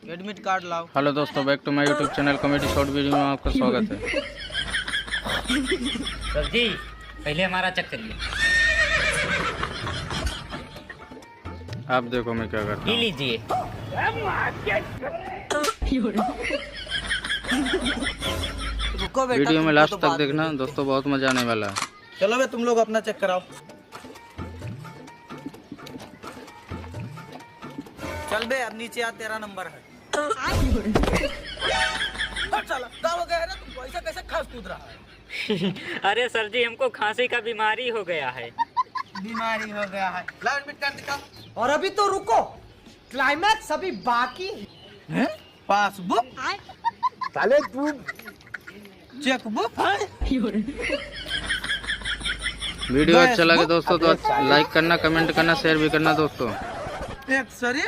Admit card लाओ। हेलो दोस्तों, back to my YouTube channel comedy short video में आपका स्वागत है। सर जी पहले हमारा चेक करिए। आप देखो मैं क्या करता पी हूँ। लीजिए। रुको बेटा, वीडियो में तुमको लास्ट तो तक बात देखना है। दोस्तों, बहुत मजा आने वाला है। चलो बे, तुम लोग अपना चेक कराओ। चल बे, अब नीचे आ, तेरा नंबर है। चला क्या हो गया है ना, तुमको ऐसा कैसे खास कूद रहा है? अरे सर जी हमको खांसी का बीमारी हो गया है। बीमारी हो गया है, लाओ एडमिट कार्ड दिखाओ। और अभी तो रुको, क्लाइमैक्स अभी बाकी है। पासबुक, साले तू चेकबुक। वीडियो अच्छा लगे दोस्तों तो लाइक करना, कमेंट करना, शेयर भी करना दोस्तों। एक्सरे।